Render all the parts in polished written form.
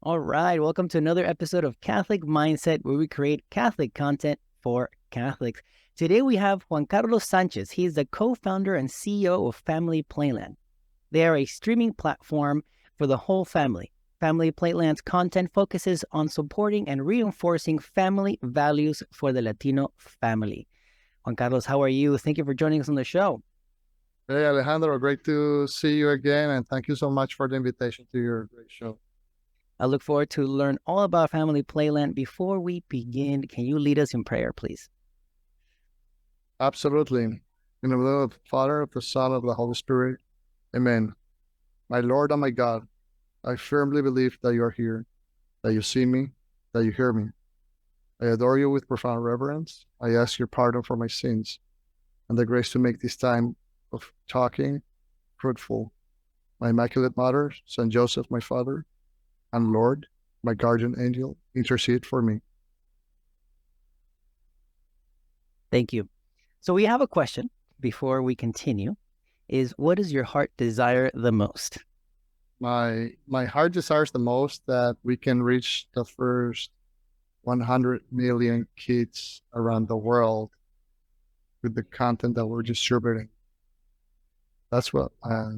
All right, welcome to another episode of Catholic Mindset, where we create Catholic content for Catholics. Today we have Juan Carlos Sanchez. He's the co-founder and CEO of Family Playland. They are a streaming platform for the whole family. Family Playland's content focuses on supporting and reinforcing family values for the Latino family. Juan Carlos, how are you? Thank you for joining us on the show. Hey, Alejandro, great to see you again, and thank you so much for the invitation to your great show. I look forward to learn all about Family Playland. Before we begin, can you lead us in prayer, please? Absolutely. In the name of the Father, of the Son, of the Holy Spirit. Amen. My Lord and my God, I firmly believe that you are here, that you see me, that you hear me. I adore you with profound reverence. I ask your pardon for my sins and the grace to make this time of talking fruitful. My Immaculate Mother, Saint Joseph, my Father, and Lord, my guardian angel, intercede for me. Thank you. So we have a question before we continue, is what does your heart desire the most? My heart desires the most that we can reach the first 100 million kids around the world with the content that we're distributing. That's what I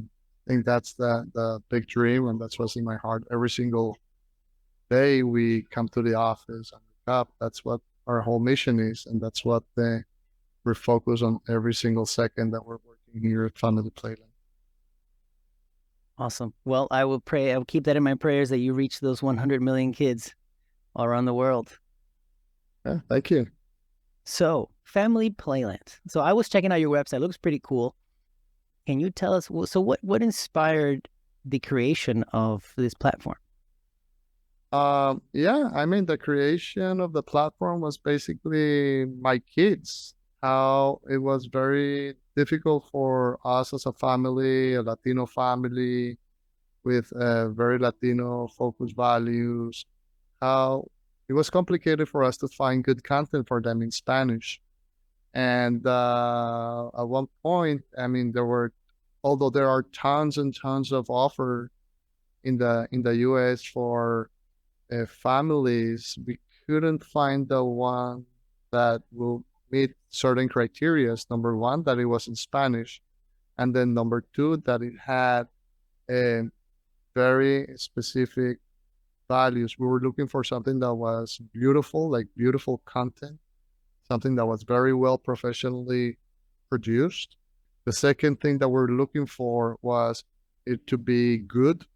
think that's the big dream, and that's what's in my heart. Every single day we come to the office and wake up. That's what our whole mission is, and that's what we're focused on every single second that we're working here at Family Playland. Awesome. Well, I will keep that in my prayers that you reach those 100 million kids all around the world. Yeah, thank you. So, Family Playland. So I was checking out your website. It looks pretty cool. Can you tell us, so what inspired the creation of this platform? Yeah, I mean, the creation of the platform was basically my kids, how it was very difficult for us as a family, a Latino family with very Latino focused values, how it was complicated for us to find good content for them in Spanish. And at one point, I mean, although there are tons and tons of offer in the US for families, we couldn't find the one that will meet certain criteria. Number one, that it was in Spanish, and then number two, that it had a very specific values. We were looking for something that was beautiful, like beautiful content, something that was very well professionally produced. The second thing that we're looking for was it to be good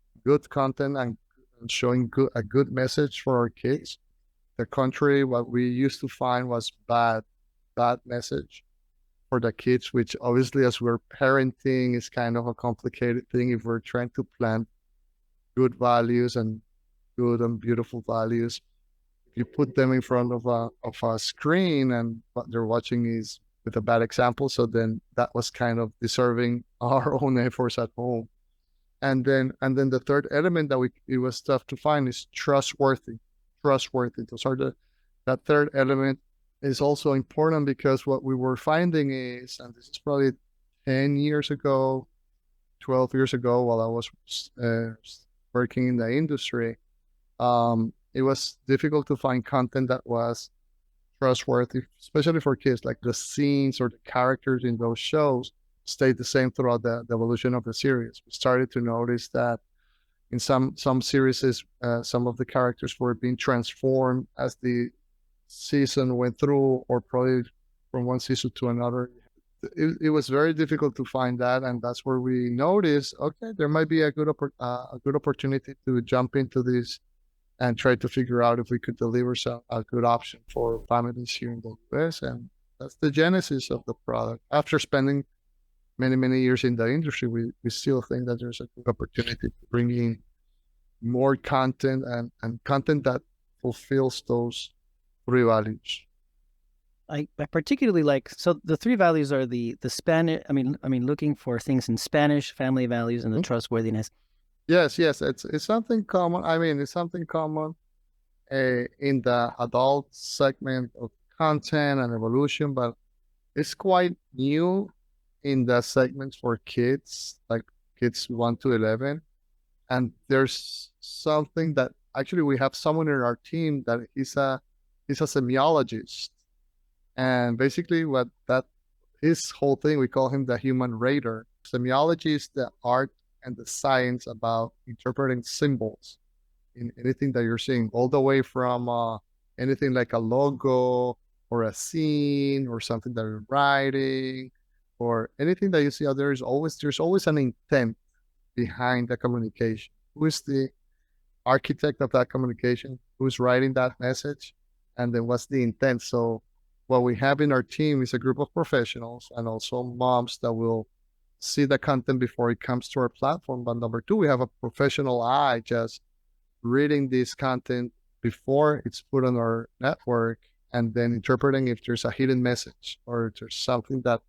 content and showing a good message for our kids. The contrary, what we used to find was bad message for the kids, which obviously as we're parenting is kind of a complicated thing if we're trying to plant good values and good and beautiful values. If you put them in front of a screen and what they're watching is with a bad example, so then that was kind of deserving our own efforts at home. And then the third element that it was tough to find is trustworthy. Trustworthy. That third element is also important because what we were finding is, and this is probably 10 years ago, 12 years ago, while I was working in the industry, it was difficult to find content that was trustworthy, especially for kids. Like the scenes or the characters in those shows stayed the same throughout the evolution of the series. We started to notice that in some series, some of the characters were being transformed as the season went through, or probably from one season to another. It was very difficult to find that, and that's where we noticed, okay, there might be a good opportunity to jump into this and try to figure out if we could deliver a good option for families here in the US. And that's the genesis of the product. After spending many years in the industry, we still think that there's a good opportunity to bring in more content and content that fulfills those three values. I particularly like, so the three values are the Spanish, looking for things in Spanish, family values, and the trustworthiness. Yes, it's something common. I mean, it's something common in the adult segment of content and evolution, but it's quite new in the segments for kids, like kids 1 to 11. And there's something that actually we have someone in our team that he's a semiologist, and basically what that his whole thing, we call him the human radar. Semiology is the art and the science about interpreting symbols in anything that you're seeing, all the way from anything like a logo or a scene or something that you're writing or anything that you see out there. There's always an intent behind the communication. Who is the architect of that communication? Who's writing that message? And then what's the intent? So what we have in our team is a group of professionals and also moms that will see the content before it comes to our platform. But number two, we have a professional eye just reading this content before it's put on our network and then interpreting if there's a hidden message or if there's something that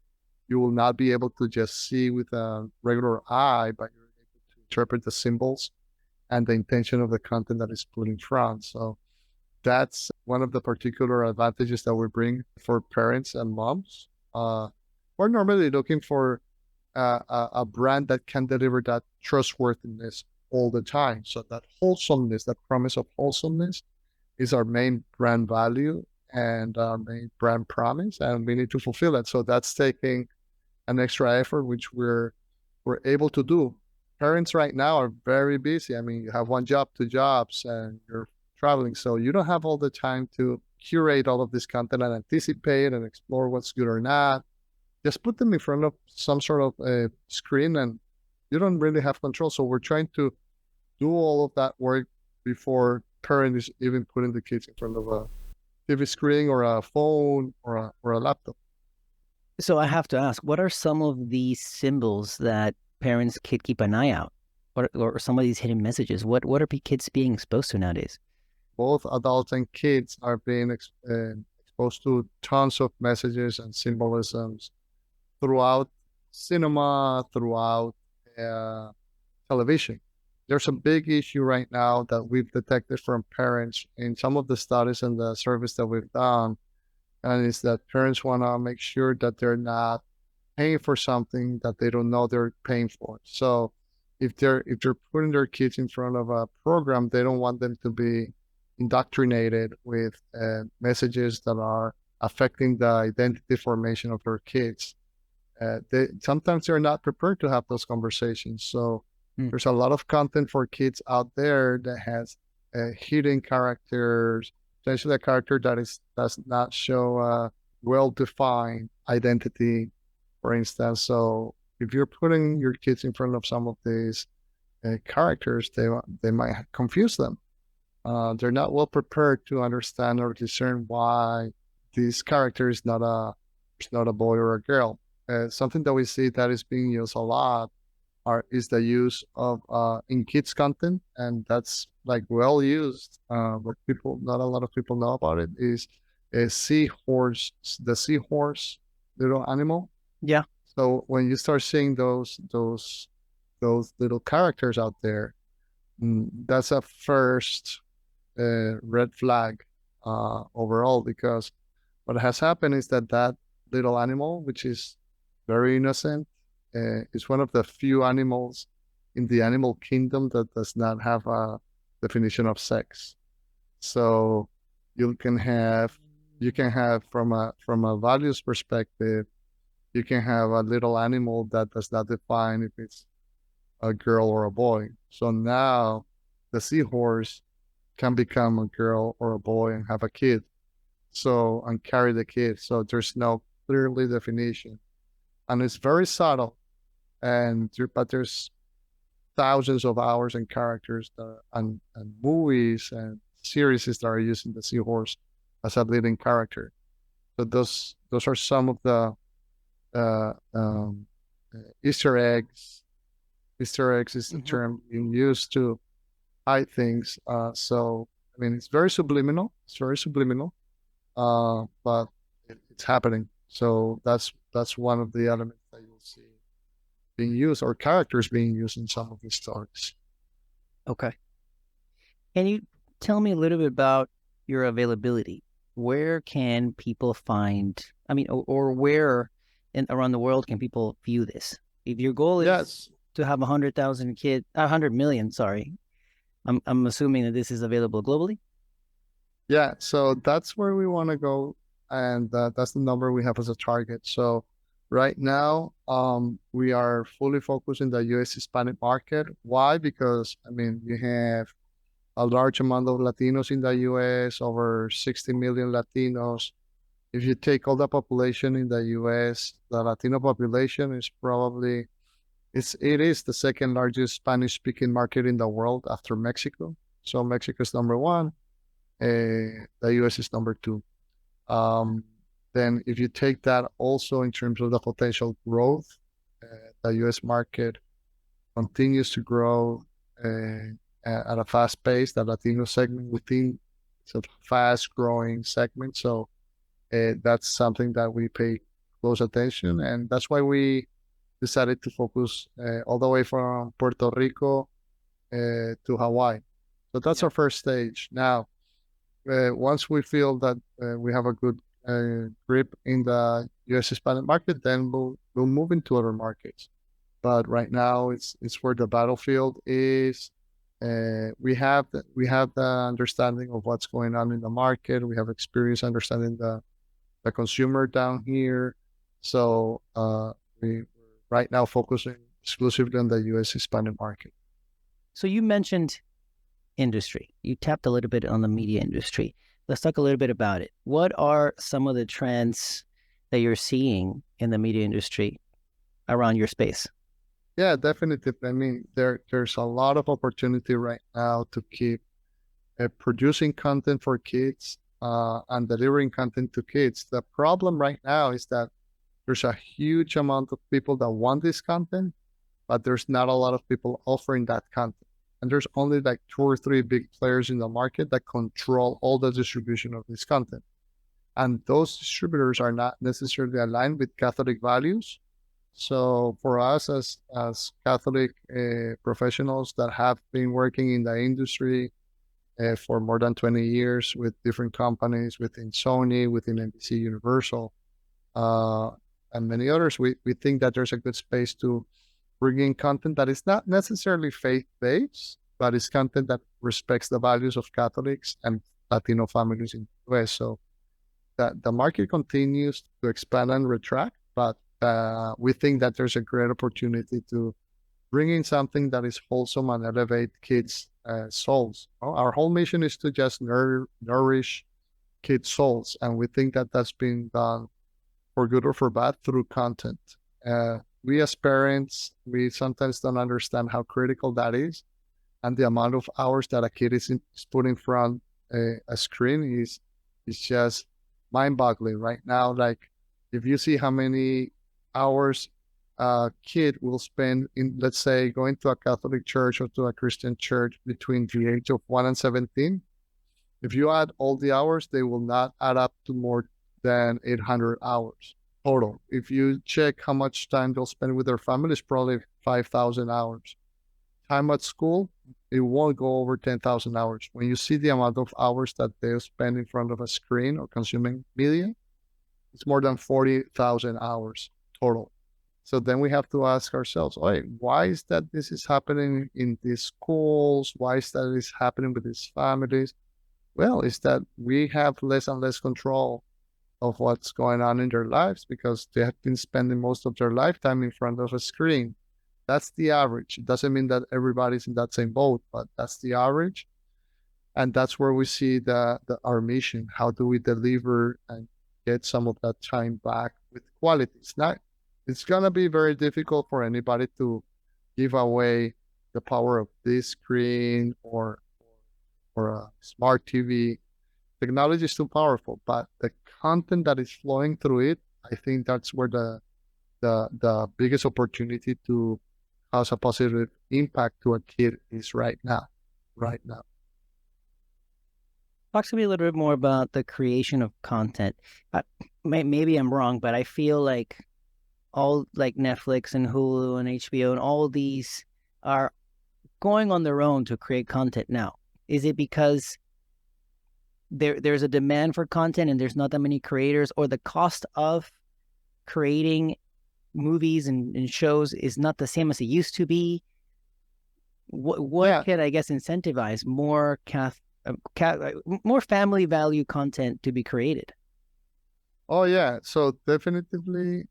you will not be able to just see with a regular eye, but you're able to interpret the symbols and the intention of the content that is put in front. So that's one of the particular advantages that we bring for parents and moms. We're normally looking for a brand that can deliver that trustworthiness all the time. So that wholesomeness, that promise of wholesomeness is our main brand value and our main brand promise, and we need to fulfill it. So that's taking an extra effort, which we're able to do. Parents right now are very busy. I mean, you have one job, two jobs, and you're traveling. So you don't have all the time to curate all of this content and anticipate and explore what's good or not. Just put them in front of some sort of screen and you don't really have control. So we're trying to do all of that work before parent is even putting the kids in front of a TV screen or a phone or a laptop. So I have to ask, what are some of these symbols that parents could keep an eye out? Or some of these hidden messages? What are kids being exposed to nowadays? Both adults and kids are being exposed to tons of messages and symbolisms throughout cinema, throughout television. There's a big issue right now that we've detected from parents in some of the studies and the surveys that we've done, and it's that parents want to make sure that they're not paying for something that they don't know they're paying for. So if they're putting their kids in front of a program, they don't want them to be indoctrinated with messages that are affecting the identity formation of their kids. Sometimes they're not prepared to have those conversations. So there's a lot of content for kids out there that has hidden characters, potentially a character that does not show a well-defined identity, for instance. So if you're putting your kids in front of some of these characters, they might confuse them. They're not well prepared to understand or discern why this character is not a boy or a girl. Something that we see that is being used a lot is the use of in kids content, and that's like well used. But not a lot of people know about it. Is a seahorse, the seahorse little animal. Yeah. So when you start seeing those little characters out there, that's a first red flag overall, because what has happened is that little animal, which is very innocent, is one of the few animals in the animal kingdom that does not have a definition of sex. So you can have from a values perspective, you can have a little animal that does not define if it's a girl or a boy. So now the seahorse can become a girl or a boy and have a kid. So, and carry the kid. So there's no clearly definition. And it's very subtle. But there's thousands of hours and characters and movies and series that are using the seahorse as a leading character. So those are some of the Easter eggs. Easter eggs is the term being used to hide things. So I mean, it's very subliminal. But it's happening. So that's one of the elements that you'll see being used, or characters being used in some of these stories. Okay. Can you tell me a little bit about your availability? Where can people find, or where around the world can people view this? If your goal is to have 100 million, I'm assuming that this is available globally. Yeah, so that's where we want to go, and that's the number we have as a target. So right now, we are fully focused in the U.S. Hispanic market. Why? Because I mean, you have a large amount of Latinos in the U.S., over 60 million Latinos. If you take all the population in the U.S., the Latino population is probably it is the second largest Spanish-speaking market in the world after Mexico. So Mexico is number one. The US is number two. Um, then, if you take that also in terms of the potential growth, the US market continues to grow at a fast pace. The Latino segment within it's a fast growing segment. So that's something that we pay close attention. And that's why we decided to focus all the way from Puerto Rico to Hawaii. So that's our first stage. Now, once we feel that we have a good grip in the U.S. Hispanic market, then we'll move into other markets. But right now, it's where the battlefield is. We have the understanding of what's going on in the market. We have experience understanding the consumer down here. So we right now focusing exclusively on the U.S. Hispanic market. So you mentioned industry. You tapped a little bit on the media industry. Let's talk a little bit about it. What are some of the trends that you're seeing in the media industry around your space? Yeah, definitely. I mean, there's a lot of opportunity right now to keep producing content for kids and delivering content to kids. The problem right now is that there's a huge amount of people that want this content, but there's not a lot of people offering that content. And there's only like two or three big players in the market that control all the distribution of this content. And those distributors are not necessarily aligned with Catholic values. So for us as Catholic professionals that have been working in the industry for more than 20 years with different companies within Sony, within NBC Universal, uh, and many others, we think that there's a good space to bring in content that is not necessarily faith-based, but is content that respects the values of Catholics and Latino families in the US. So that the market continues to expand and retract, but we think that there's a great opportunity to bring in something that is wholesome and elevate kids' souls. Our whole mission is to just nourish kids' souls, and we think that that's been done for good or for bad through content. We as parents, we sometimes don't understand how critical that is, and the amount of hours that a kid is put in front a screen is just mind-boggling right now. Like if you see how many hours a kid will spend in, let's say, going to a Catholic church or to a Christian church between the age of 1 and 17, if you add all the hours, they will not add up to more than 800 hours total. If you check how much time they'll spend with their family, it's probably 5,000 hours. Time at school, it won't go over 10,000 hours. When you see the amount of hours that they'll spend in front of a screen or consuming media, it's more than 40,000 hours total. So then we have to ask ourselves, "Hey, why is that this is happening in these schools? Why is that this happening with these families?" Well, it's that we have less and less control of what's going on in their lives because they have been spending most of their lifetime in front of a screen. That's the average. It doesn't mean that everybody's in that same boat, but that's the average. And that's where we see our mission. How do we deliver and get some of that time back with quality? It's gonna be very difficult for anybody to give away the power of this screen or a smart TV. Technology is too powerful, but the content that is flowing through it, I think that's where the biggest opportunity to cause a positive impact to a kid is right now. Right now. Talk to me a little bit more about the creation of content. Maybe I'm wrong, but I feel like all like Netflix and Hulu and HBO and all these are going on their own to create content now. Is it because there's a demand for content and there's not that many creators, or the cost of creating movies and shows is not the same as it used to be? What Yeah. can, I guess, incentivize more more family value content to be created? Oh yeah. So definitively,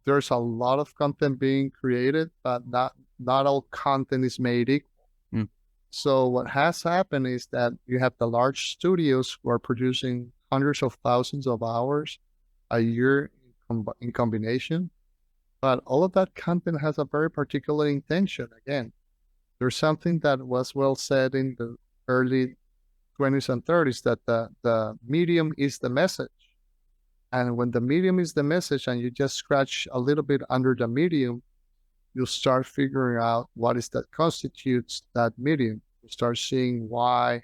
there's a lot of content being created, but not all content is made equal. Mm. So what has happened is that you have the large studios who are producing hundreds of thousands of hours a year in combination, but all of that content has a very particular intention. Again, there's something that was well said in the early 20s and 30s that the medium is the message. And when the medium is the message and you just scratch a little bit under the medium, you start figuring out what is that constitutes that medium. You start seeing why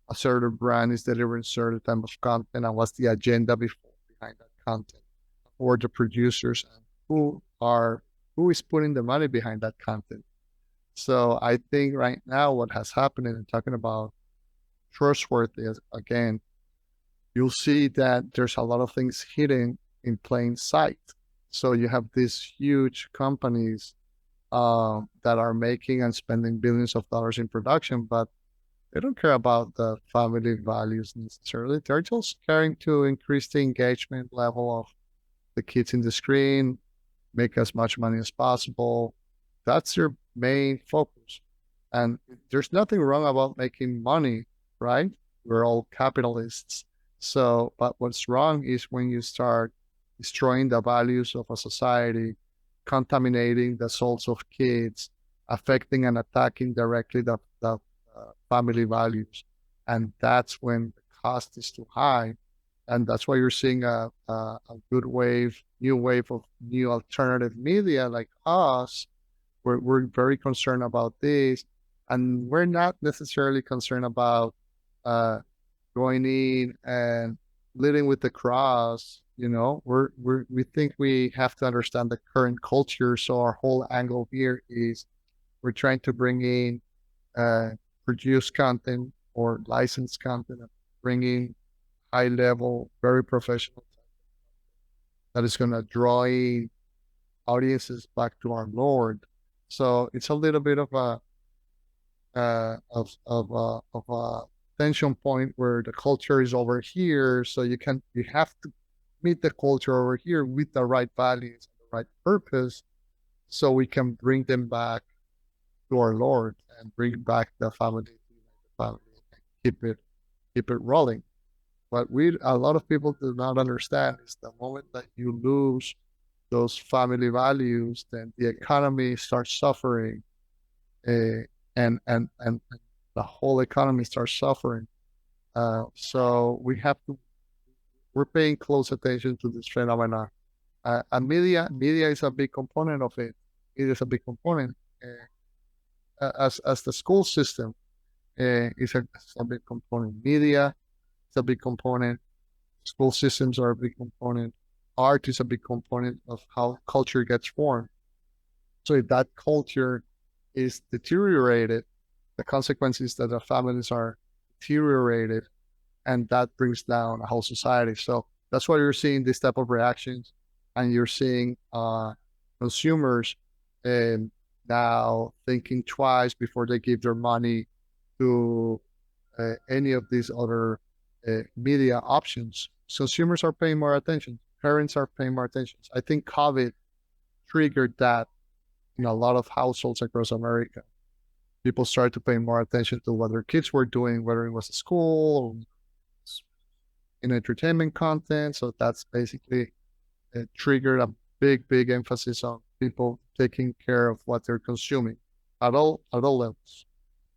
a certain brand is delivering certain type of content and what's the agenda behind that content, or the producers and who is putting the money behind that content. So I think right now what has happened, and talking about trustworthy again, you'll see that there's a lot of things hidden in plain sight. So you have these huge companies that are making and spending billions of dollars in production, but they don't care about the family values necessarily. They're just caring to increase the engagement level of the kids in the screen, make as much money as possible. That's your main focus. And there's nothing wrong about making money, right? We're all capitalists. So, but what's wrong is when you start destroying the values of a society, contaminating the souls of kids, affecting and attacking directly the family values. And that's when the cost is too high. And that's why you're seeing a good wave, new wave of new alternative media like us. We're very concerned about this. And we're not necessarily concerned about uh, going in and leading with the cross. You know, we think we have to understand the current culture. So our whole angle here is we're trying to bring in uh, produced content or licensed content, and bring in high level, very professional that is going to draw in audiences back to our Lord. So it's a little bit of a of a tension point where the culture is over here, so you have to meet the culture over here with the right values and the right purpose, so we can bring them back to our Lord and bring back the family, and keep it rolling. What we a lot of people do not understand is the moment that you lose those family values, then the economy starts suffering, uh, and the whole economy starts suffering. So we're paying close attention to this phenomena. And media is a big component of it. It is a big component. As the school system is a big component. Media is a big component. School systems are a big component. Art is a big component of how culture gets formed. So if that culture is deteriorated, the consequence is that the families are deteriorated, and that brings down a whole society. So that's why you're seeing this type of reactions, and you're seeing consumers now thinking twice before they give their money to any of these other media options. Consumers are paying more attention. Parents are paying more attention. I think COVID triggered that in a lot of households across America. People started to pay more attention to what their kids were doing, whether it was at school or in entertainment content. So that's basically triggered a big emphasis on people taking care of what they're consuming at all levels.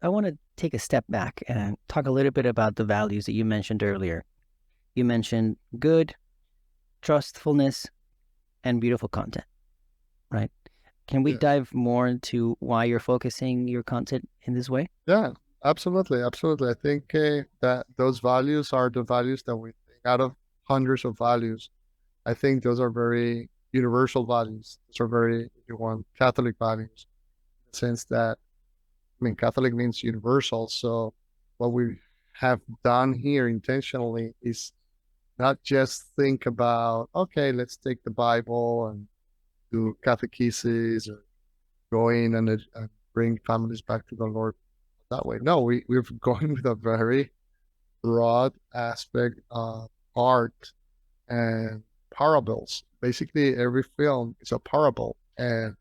I want to take a step back and talk a little bit about the values that you mentioned earlier. You mentioned good, trustfulness, and beautiful content, right? Can we Yes. dive more into why you're focusing your content in this way? Yeah, absolutely. Absolutely. I think that those values are the values that we think out of hundreds of values. I think those are very universal values. Those are very, if you want, Catholic values, in the sense that, I mean, Catholic means universal. So what we have done here intentionally is not just think about, okay, let's take the Bible and do catechesis or go in and bring families back to the Lord that way. No, we're going with a very broad aspect of art and parables. Basically, every film is a parable, and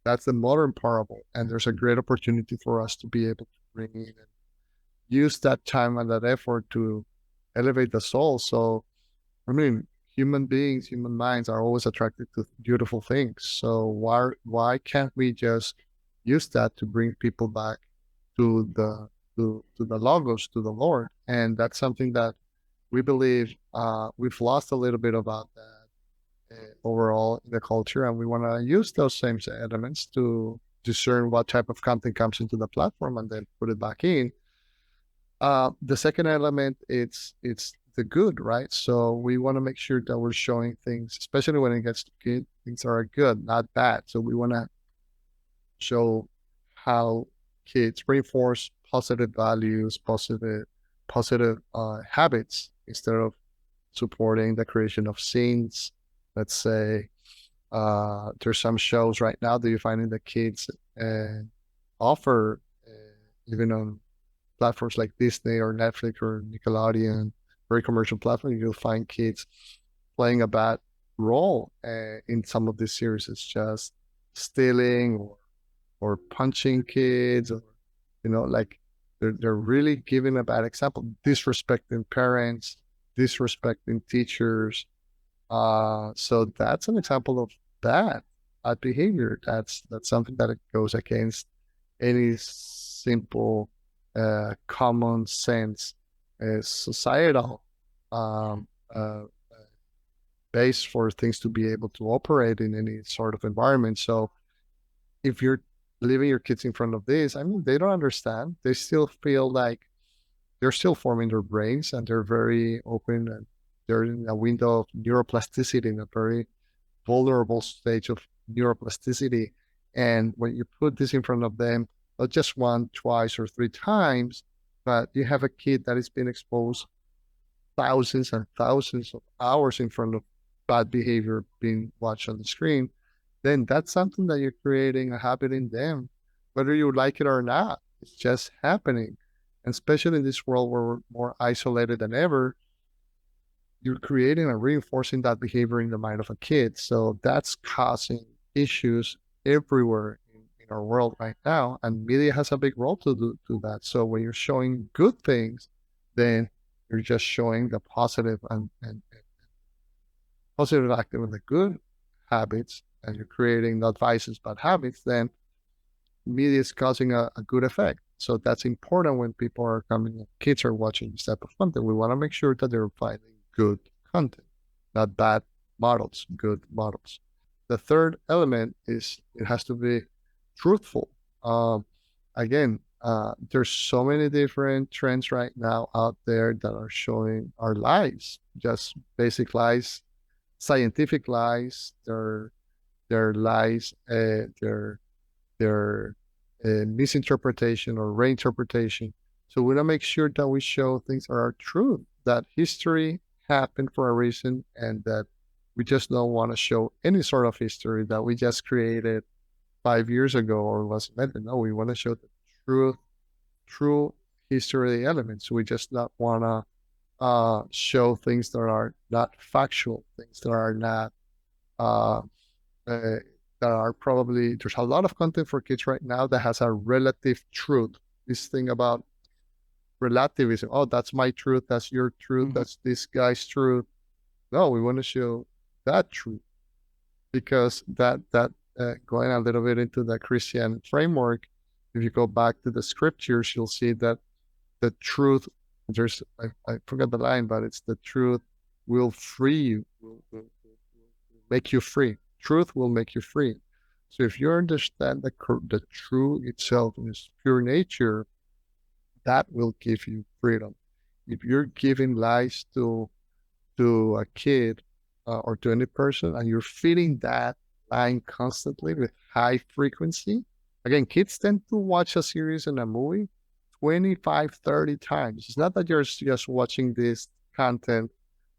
that's the modern parable. And there's a great opportunity for us to be able to bring in and use that time and that effort to elevate the soul. So, I mean, human beings, human minds are always attracted to beautiful things. So why can't we just use that to bring people back to the logos, to the Lord? And that's something that we believe we've lost a little bit about that overall in the culture, and we want to use those same elements to discern what type of content comes into the platform and then put it back in. The second element, it's the good, right? So we want to make sure that we're showing things, especially when it gets to kids, things that are good, not bad. So we want to show how kids reinforce positive values, positive habits instead of supporting the creation of scenes. Let's say there's some shows right now that you find in the kids offer even on platforms like Disney or Netflix or Nickelodeon, very commercial platform, you'll find kids playing a bad role in some of these series. It's just stealing or punching kids, or like they're really giving a bad example, disrespecting parents, disrespecting teachers. So that's an example of bad behavior. That's something that it goes against any simple common sense societal um, uh, base for things to be able to operate in any sort of environment. So if you're leaving your kids in front of this, I mean, they don't understand. They still feel like they're still forming their brains, and they're very open, and they're in a window of neuroplasticity, in a very vulnerable stage of neuroplasticity. And when you put this in front of them, not just one, twice, or three times, but you have a kid that has been exposed thousands and thousands of hours in front of bad behavior being watched on the screen, then that's something that you're creating a habit in them, whether you like it or not. It's just happening. And especially in this world where we're more isolated than ever, you're creating and reinforcing that behavior in the mind of a kid. So that's causing issues everywhere in our world right now. And media has a big role to do to that. So when you're showing good things, then you're just showing the positive and positive active and the good habits, and you're creating not vices but habits, then media is causing a good effect. So that's important when people are coming, kids are watching this type of content. We want to make sure that they're finding good content, not bad models, good models. The third element is it has to be truthful. Again, there's so many different trends right now out there that are showing our lies, just basic lies, scientific lies, their lies, their misinterpretation or reinterpretation. So we want to make sure that we show things that are true, that history happened for a reason, and that we just don't want to show any sort of history that we just created 5 years ago or was invented. No, we want to show the true history elements. We just not want to show things that are not factual, things that are not uh, that are probably, there's a lot of content for kids right now that has a relative truth. This thing about relativism. Oh, that's my truth. That's your truth. That's this guy's truth. No, we want to show that truth, because that going a little bit into the Christian framework, if you go back to the scriptures, you'll see that the truth, there's, I forgot the line, but it's the truth will free you, will make you free. Truth will make you free. So if you understand the truth itself in its pure nature, that will give you freedom. If you're giving lies to a kid or to any person, and you're feeding that line constantly with high frequency, again, kids tend to watch a series and a movie 25, 30 times. It's not that you're just watching this content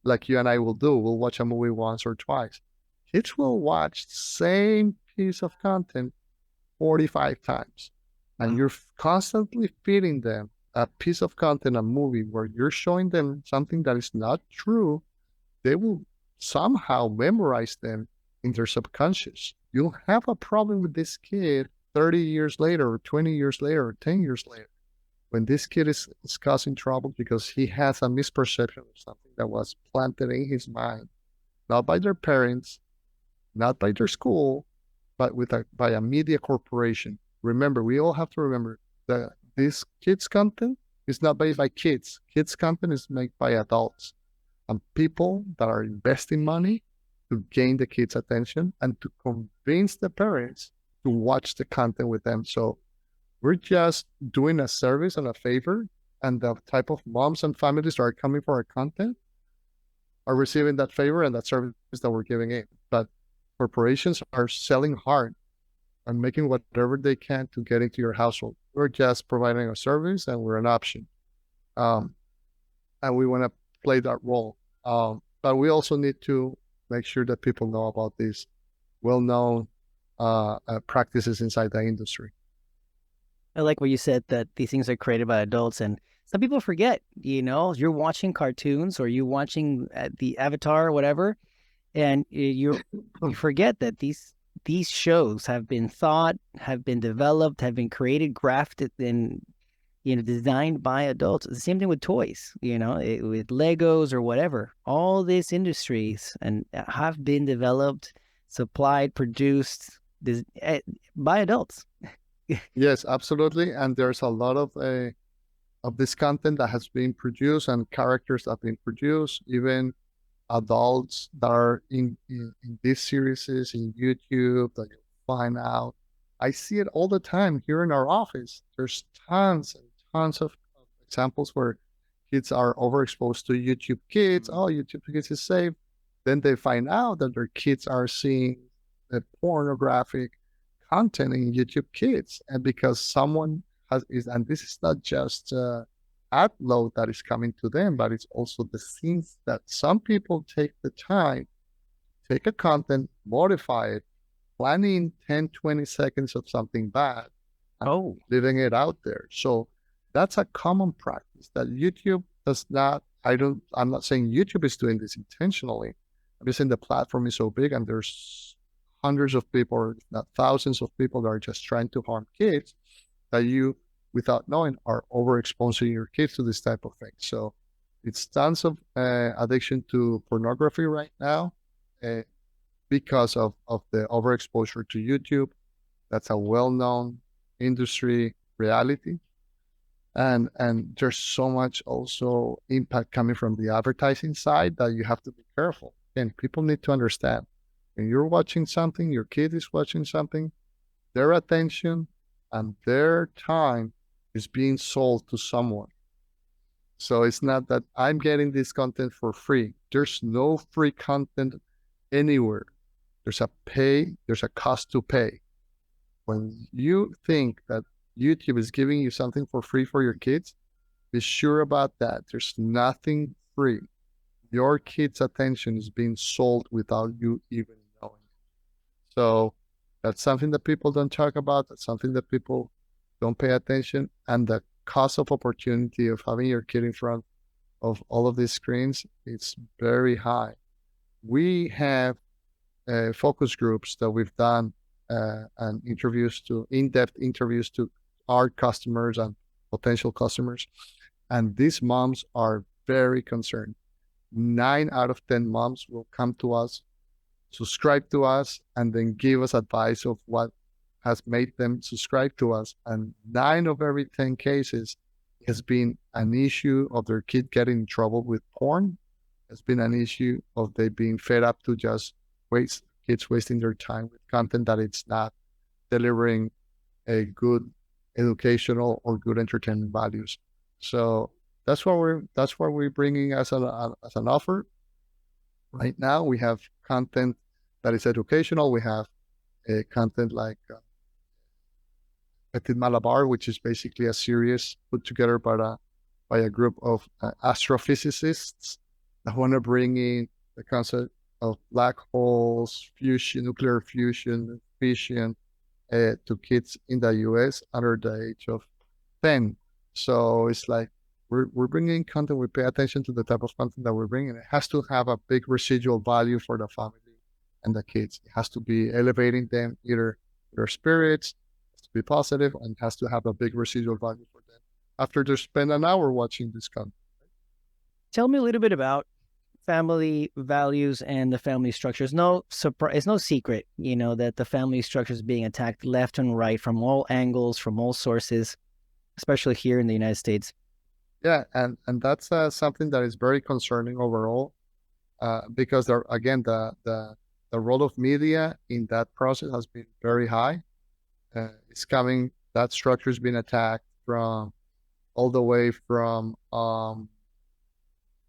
like you and I will do. We'll watch a movie once or twice. Kids will watch the same piece of content 45 times. and you're constantly feeding them a piece of content, a movie where you're showing them something that is not true, they will somehow memorize them in their subconscious. You'll have a problem with this kid 30 years later, or 20 years later, or 10 years later, when this kid is causing trouble because he has a misperception of something that was planted in his mind, not by their parents, not by their school, but by a media corporation. Remember, we all have to remember that this kids content is not made by kids. Kids content is made by adults and people that are investing money to gain the kids' attention and to convince the parents to watch the content with them. So we're just doing a service and a favor, and the type of moms and families that are coming for our content are receiving that favor and that service that we're giving in. But corporations are selling hard and making whatever they can to get into your household. We're just providing a service and we're an option. And we want to play that role. But we also need to make sure that people know about these well-known practices inside the industry. I like what you said, that these things are created by adults, and some people forget, you're watching cartoons or you're watching the Avatar or whatever, and you forget that these shows have been thought, have been developed, have been created, crafted, and designed by adults. The same thing with toys, with Legos or whatever. All these industries and have been developed, supplied, produced by adults. Yes, absolutely. And there's a lot of this content that has been produced and characters that have been produced, even adults that are in these series in YouTube that you'll find out. I see it all the time here in our office. There's tons and tons of examples where kids are overexposed to YouTube Kids. Oh, YouTube Kids is safe. Then they find out that their kids are seeing the pornographic content in YouTube Kids. And because someone and this is not just ad load that is coming to them, but it's also the scenes that some people take the time, take a content, modify it, planning 10, 20 seconds of something bad, and leaving it out there. So that's a common practice that YouTube does not, I'm not saying YouTube is doing this intentionally. I'm just saying the platform is so big and there's hundreds of people, or not thousands of people that are just trying to harm kids, that you, without knowing, are overexposing your kids to this type of thing. So it's tons of addiction to pornography right now because of the overexposure to YouTube. That's a well-known industry reality. And there's so much also impact coming from the advertising side that you have to be careful. And people need to understand, when you're watching something, your kid is watching something, their attention and their time is being sold to someone. So it's not that I'm getting this content for free. There's no free content anywhere. There's a cost to pay. When you think that YouTube is giving you something for free for your kids, be sure about that. There's nothing free. Your kid's attention is being sold without you even knowing. So that's something that people don't talk about. That's something that people don't pay attention. And the cost of opportunity of having your kid in front of all of these screens, it's very high. We have focus groups that we've done and in-depth interviews to our customers and potential customers. And these moms are very concerned. 9 out of 10 moms will come to us, subscribe to us, and then give us advice of what has made them subscribe to us. And 9 of every 10 cases has been an issue of their kid getting in trouble with porn. It's been an issue of they being fed up to just kids wasting their time with content that it's not delivering a good educational or good entertainment values. So that's what we're bringing as an offer. Right now, we have content that is educational. We have content like Petit Malabar, which is basically a series put together by a group of astrophysicists that want to bring in the concept of black holes, fusion, nuclear fusion, fission, to kids in the US under the age of 10. So it's like we're bringing content, we pay attention to the type of content that we're bringing. It has to have a big residual value for the family and the kids. It has to be elevating them, either their spirits, has to be positive, and has to have a big residual value for them after they spend an hour watching this content. Tell me a little bit about family values and the family structures. No surprise, it's no secret, that the family structure is being attacked left and right from all angles, from all sources, especially here in the United States. Yeah, and that's something that is very concerning overall, because there, again, the role of media in that process has been very high. It's coming, that structure has been attacked from all the way from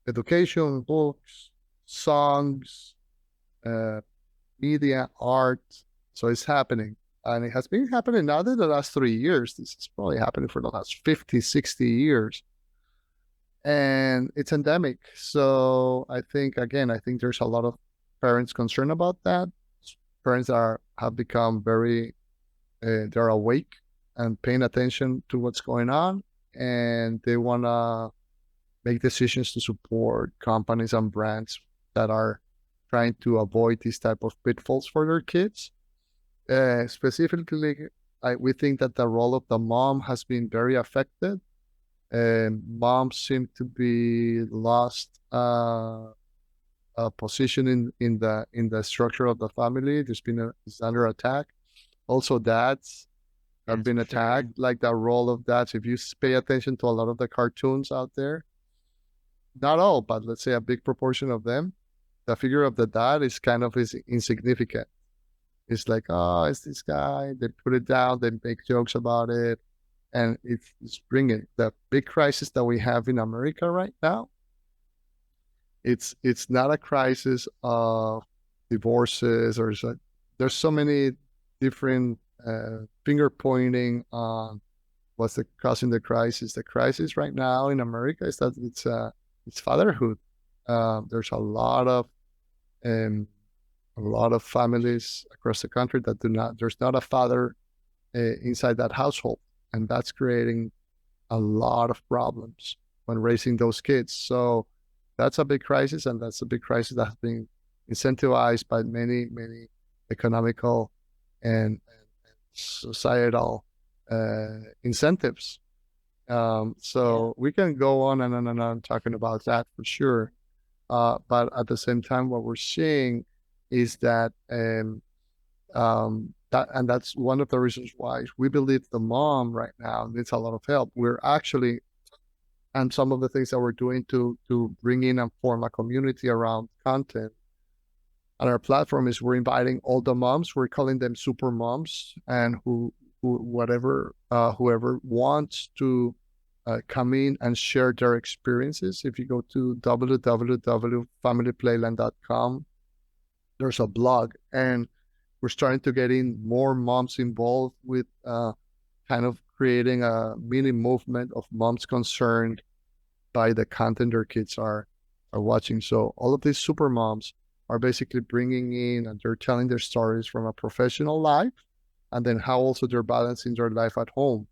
education, books, songs, uh, media, art. So it's happening. And it has been happening not in the last 3 years. This is probably happening for the last 50, 60 years. And it's endemic. So I think there's a lot of parents concerned about that. Parents have become very, they're awake and paying attention to what's going on. And they want to make decisions to support companies and brands that are trying to avoid these type of pitfalls for their kids. Specifically, we think that the role of the mom has been very affected. Moms seem to be lost a position in the structure of the family. It's under attack. Also, dads have been attacked, like the role of dads. If you pay attention to a lot of the cartoons out there, not all, but let's say a big proportion of them, the figure of the dad is insignificant. It's like, oh, it's this guy. They put it down. They make jokes about it. And it's bringing the big crisis that we have in America right now. It's not a crisis of divorces there's so many different finger pointing on what's causing the crisis. The crisis right now in America is that it's fatherhood. There's a lot of families across the country that there's not a father inside that household. And that's creating a lot of problems when raising those kids. So that's a big crisis, and that's a big crisis that has been incentivized by many, many economical and societal incentives. So we can go on and on and on talking about that for sure. But at the same time, what we're seeing is that that's one of the reasons why we believe the mom right now needs a lot of help. And some of the things that we're doing to bring in and form a community around content on our platform is we're inviting all the moms. We're calling them super moms, and whoever wants to come in and share their experiences. If you go to www.familyplayland.com, there's a blog, and we're starting to get in more moms involved with kind of creating a mini movement of moms concerned by the content their kids are watching. So all of these super moms are basically bringing in, and they're telling their stories from a professional life, and then how also they're balancing their life at home.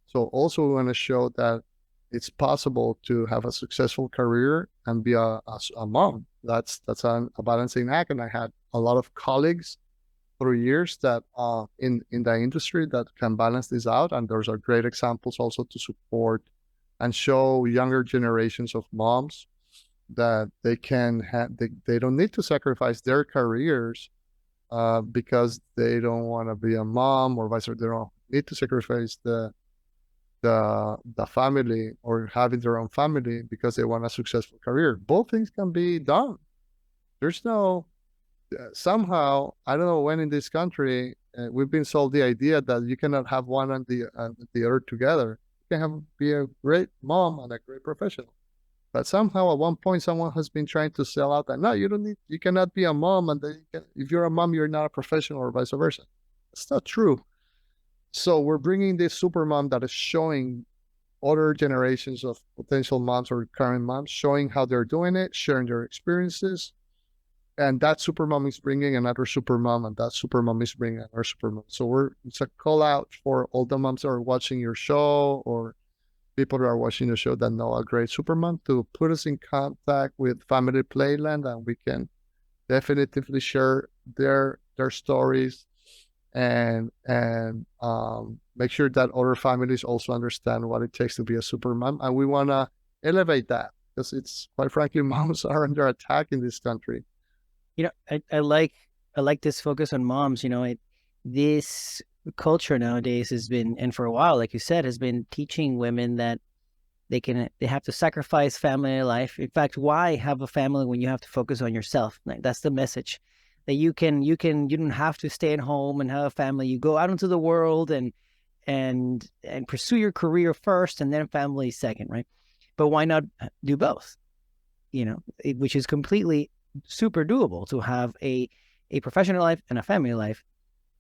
So also we want to show that it's possible to have a successful career and be a mom. That's a balancing act. And I had a lot of colleagues through years that in the industry that can balance this out. And those are great examples also to support and show younger generations of moms that they can they don't need to sacrifice their careers because they don't want to be a mom, or vice versa. They don't need to sacrifice the family or having their own family because they want a successful career. Both things can be done. There's no somehow, I don't know when in this country we've been sold the idea that you cannot have one and the other together. You can be a great mom and a great professional. But somehow at one point someone has been trying to sell out that no, you cannot be a mom, and if you're a mom, you're not a professional, or vice versa. It's not true. So we're bringing this super mom that is showing other generations of potential moms or current moms, showing how they're doing it, sharing their experiences, and that super mom is bringing another super mom, and that super mom is bringing another super mom. So it's a call out for all the moms that are watching your show, or people that are watching the show that know a great super mom, to put us in contact with Family Playland, and we can definitively share their stories, and make sure that other families also understand what it takes to be a super mom. And we want to elevate that, because it's, quite frankly, moms are under attack in this country. I like this focus on moms. This culture nowadays has been, and for a while, like you said, has been teaching women that they have to sacrifice family life. In fact, why have a family when you have to focus on yourself? Like, that's the message, that you don't have to stay at home and have a family. You go out into the world and pursue your career first, and then family second, right? But why not do both? Which is completely super doable, to have a professional life and a family life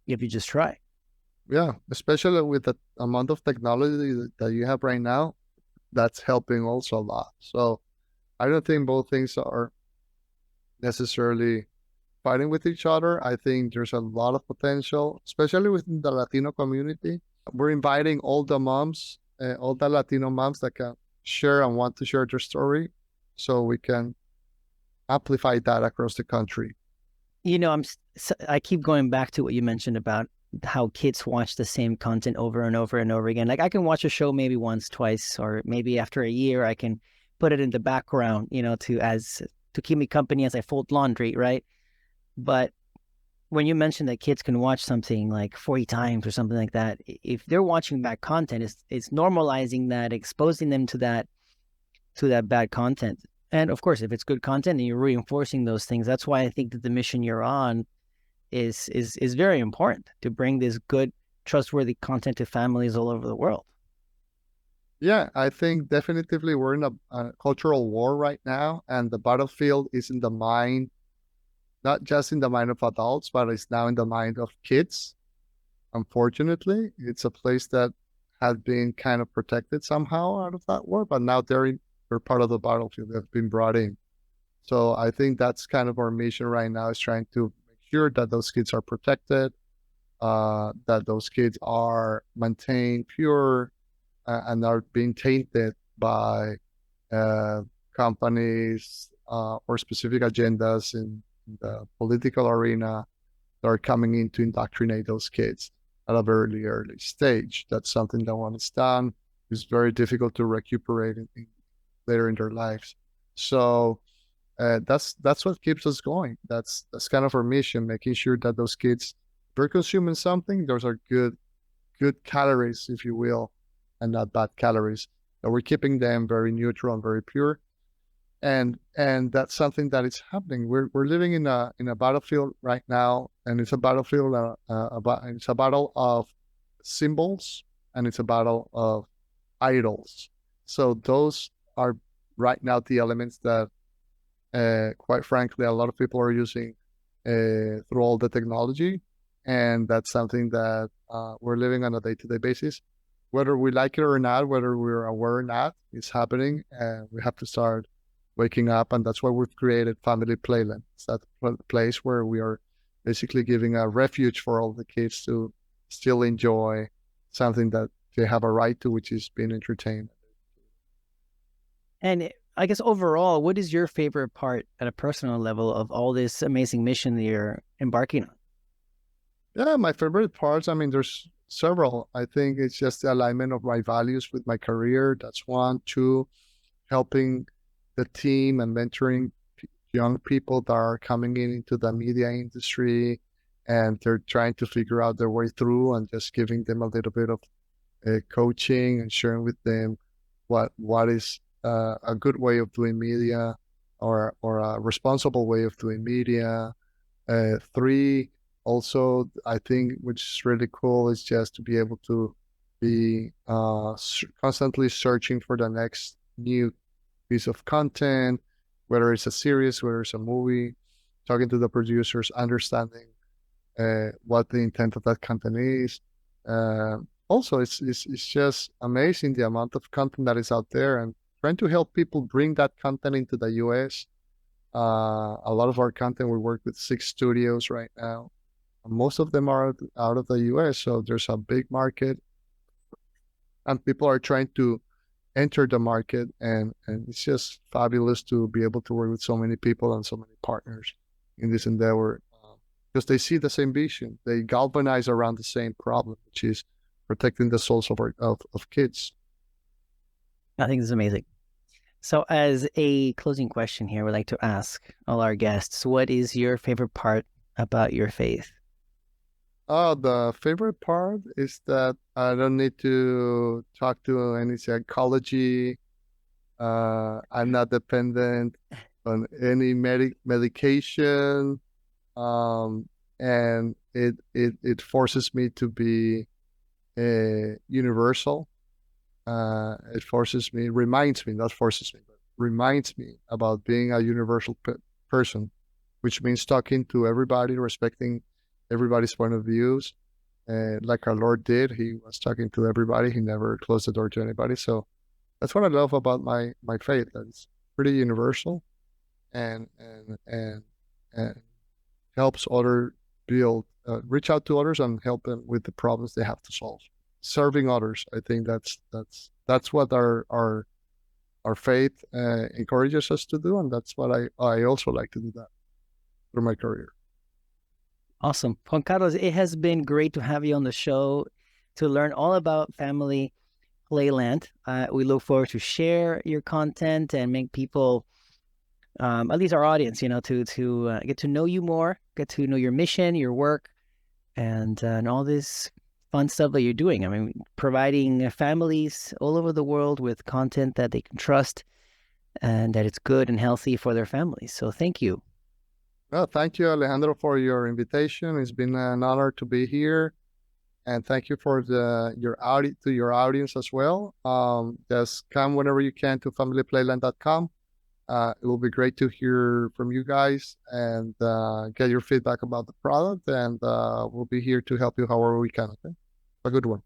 if you just try. Yeah, especially with the amount of technology that you have right now, that's helping also a lot. So I don't think both things are necessarily fighting with each other. I think there's a lot of potential, especially within the Latino community. We're inviting all the Latino moms that can share and want to share their story, so we can amplify that across the country. I keep going back to what you mentioned about how kids watch the same content over and over and over again. Like, I can watch a show maybe once, twice, or maybe after a year, I can put it in the background, to keep me company as I fold laundry, right? But when you mentioned that kids can watch something like 40 times or something like that, if they're watching bad content, it's normalizing that, exposing them to that bad content. And of course, if it's good content and you're reinforcing those things, that's why I think that the mission you're on is very important, to bring this good, trustworthy content to families all over the world. Yeah, I think definitively we're in a cultural war right now, and the battlefield is in the mind, not just in the mind of adults, but it's now in the mind of kids. Unfortunately, it's a place that had been kind of protected somehow out of that war, but now they're part of the battlefield. They've been brought in. So I think that's kind of our mission right now, is trying to make sure that those kids are protected, that those kids are maintained pure, and are being tainted by uh, companies or specific agendas in the political arena that are coming in to indoctrinate those kids at a very early stage. That's something that, when it's done, is very difficult to recuperate later in their lives. So that's what keeps us going. That's kind of our mission, making sure that those kids, if they're consuming something, those are good calories, if you will, and not bad calories. That we're keeping them very neutral and very pure. And that's something that is happening. We're living in a battlefield right now, and it's a battlefield it's a battle of symbols, and it's a battle of idols. So those are right now the elements that, quite frankly, a lot of people are using through all the technology, and that's something that we're living on a day-to-day basis. Whether we like it or not, whether we're aware or not, it's happening, and we have to start waking up. And that's why we've created Family Playland. It's that place where we are basically giving a refuge for all the kids to still enjoy something that they have a right to, which is being entertained. And I guess overall, what is your favorite part at a personal level of all this amazing mission that you're embarking on? Yeah, my favorite parts, I mean, there's several. I think it's just the alignment of my values with my career. That's one. Two, helping the team and mentoring young people that are coming into the media industry, and they're trying to figure out their way through, and just giving them a little bit of coaching and sharing with them what is a good way of doing media, or a responsible way of doing media. Three, also, I think, which is really cool, is just to be able to be constantly searching for the next new piece of content, whether it's a series, whether it's a movie, talking to the producers, understanding what the intent of that content is. Also, it's just amazing the amount of content that is out there, and trying to help people bring that content into the US. A lot of our content, we work with 6 studios right now. Most of them are out of the US, so there's a big market, and people are trying to enter the market, and it's just fabulous to be able to work with so many people and so many partners in this endeavor, because they see the same vision. They galvanize around the same problem, which is protecting the souls of kids. I think this is amazing. So, as a closing question here, we'd like to ask all our guests, what is your favorite part about your faith? Oh, the favorite part is that I don't need to talk to any psychology. I'm not dependent on any medication. And it forces me to be universal. It forces me, reminds me, not forces me, but reminds me about being a universal person, which means talking to everybody, respecting everybody's point of views. Like our Lord did, he was talking to everybody. He never closed the door to anybody. So that's what I love about my faith. That it's pretty universal, and and helps other build, reach out to others and help them with the problems they have to solve. Serving others, I think that's what our faith encourages us to do, and that's what I also like to do that through my career. Awesome. Juan Carlos, it has been great to have you on the show to learn all about Family Playland. We look forward to share your content and make people, at least our audience, to get to know you more, get to know your mission, your work, and all this fun stuff that you're doing. I mean, providing families all over the world with content that they can trust and that it's good and healthy for their families. So thank you. Well, thank you, Alejandro, for your invitation. It's been an honor to be here, and thank you for your audience as well. Just come whenever you can to familyplayland.com. It will be great to hear from you guys and get your feedback about the product, and we'll be here to help you however we can. Okay, have a good one.